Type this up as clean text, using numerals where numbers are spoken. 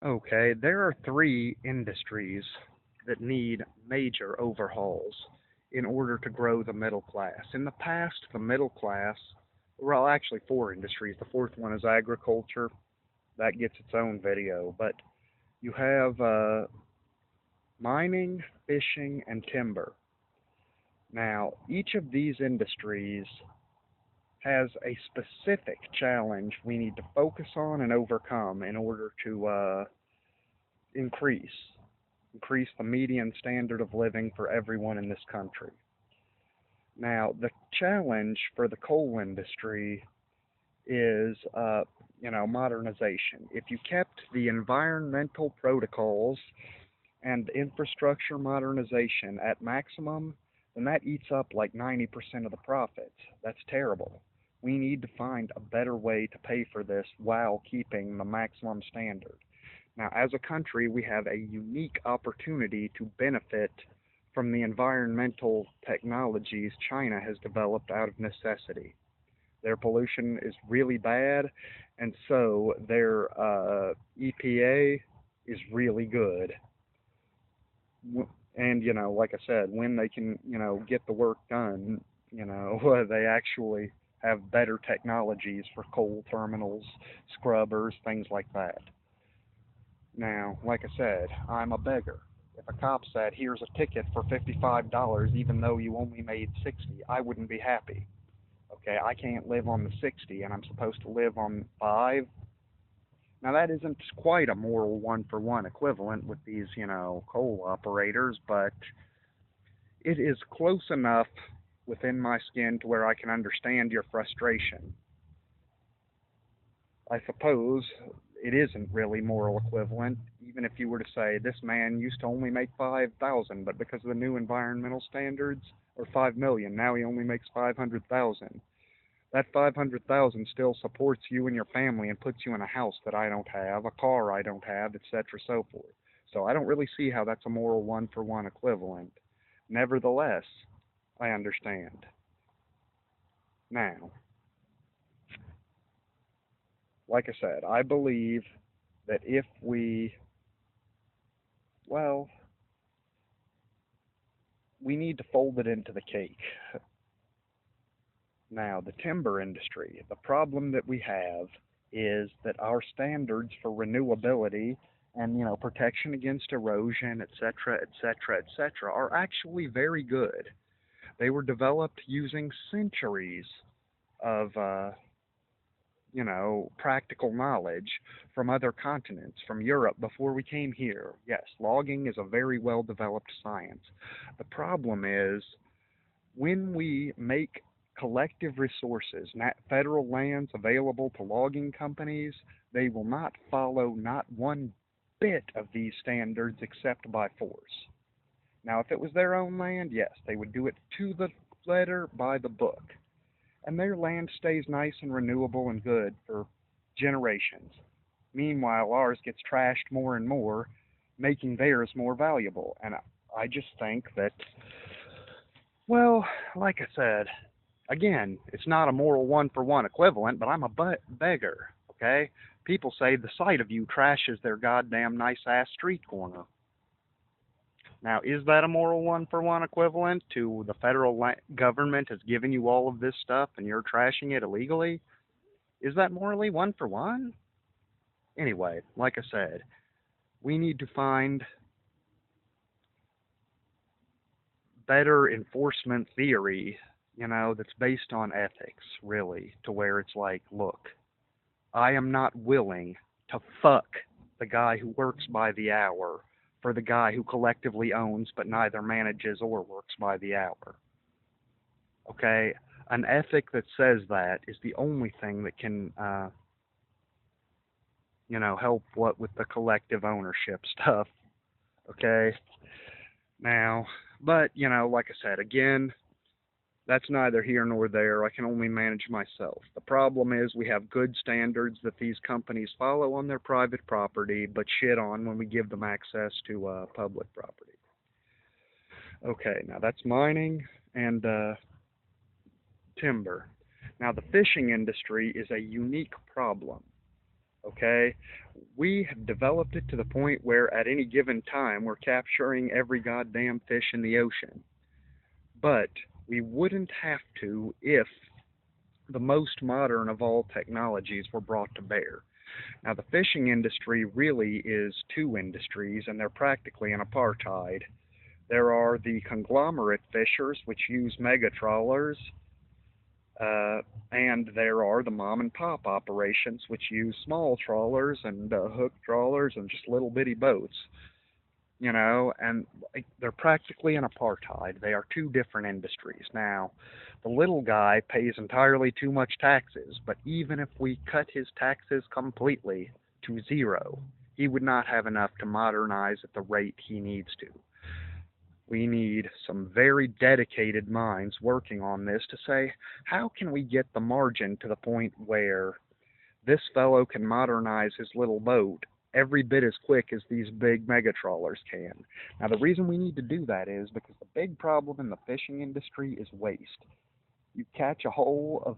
Okay, there are three industries that need major overhauls in order to grow the middle class. In the past, the middle class, well, actually, four industries. The fourth one is agriculture. That gets its own video. But you have mining, fishing, and timber. Now, each of these industries has a specific challenge we need to focus on and overcome in order to increase increase the median standard of living for everyone in this country. Now, the challenge for the coal industry is, modernization. If you kept the environmental protocols and infrastructure modernization at maximum, then that eats up like 90% of the profits. That's terrible. We need to find a better way to pay for this while keeping the maximum standard. Now, as a country, we have a unique opportunity to benefit from the environmental technologies China has developed out of necessity. Their pollution is really bad, and so their EPA is really good. And, like I said, when they can, get the work done, they actually have better technologies for coal terminals, scrubbers, things like that. Now, like I said, I'm a beggar. If a cop said, here's a ticket for $55 even though you only made 60, I wouldn't be happy. Okay, I can't live on the 60 and I'm supposed to live on 5. Now that isn't quite a moral one-for-one equivalent with these, coal operators, but it is close enough within my skin to where I can understand your frustration. I suppose it isn't really moral equivalent, even if you were to say this man used to only make 5,000, but because of the new environmental standards, or 5 million, now he only makes 500,000. That 500,000 still supports you and your family and puts you in a house that I don't have, a car I don't have, etc., so forth. So I don't really see how that's a moral one-for-one equivalent. Nevertheless, I understand. Now, like I said, I believe that if well, we need to fold it into the cake. Now, the timber industry, the problem that we have is that our standards for renewability and, protection against erosion, etc., etc., etc., are actually very good. They were developed using centuries of practical knowledge from other continents, from Europe before we came here. Yes, logging is a very well developed science. The problem is when we make collective resources, federal lands available to logging companies, they will not follow not one bit of these standards except by force. Now, if it was their own land, yes, they would do it to the letter by the book, and their land stays nice and renewable and good for generations. Meanwhile, ours gets trashed more and more, making theirs more valuable. And I just think that, well, like I said, again, it's not a moral one-for-one equivalent, but I'm a beggar, okay? People say the sight of you trashes their goddamn nice-ass street corner. Now, is that a moral one-for-one equivalent to the federal government has given you all of this stuff and you're trashing it illegally? Is that morally one-for-one? Anyway, like I said, we need to find better enforcement theory, that's based on ethics, really, to where it's like, look, I am not willing to fuck the guy who works by the hour for the guy who collectively owns but neither manages or works by the hour. Okay? An ethic that says that is the only thing that can, help what with the collective ownership stuff. Okay? Now, but, like I said, again, that's neither here nor there. I can only manage myself. The problem is we have good standards that these companies follow on their private property, but shit on when we give them access to public property. Okay, now that's mining and timber. Now the fishing industry is a unique problem. okay? We have developed it to the point where at any given time we're capturing every goddamn fish in the ocean. But we wouldn't have to if the most modern of all technologies were brought to bear. Now, the fishing industry really is two industries, and they're practically an apartheid. There are the conglomerate fishers, which use mega trawlers, uh, and there are the mom and pop operations, which use small trawlers and hook trawlers and just little bitty boats, and like, they're practically an apartheid. They are two different industries. Now, the little guy pays entirely too much taxes, but even if we cut his taxes completely to zero, he would not have enough to modernize at the rate he needs to. We need some very dedicated minds working on this to say, how can we get the margin to the point where this fellow can modernize his little boat every bit as quick as these big mega trawlers can. Now, the reason we need to do that is because the big problem in the fishing industry is waste. You catch a whole of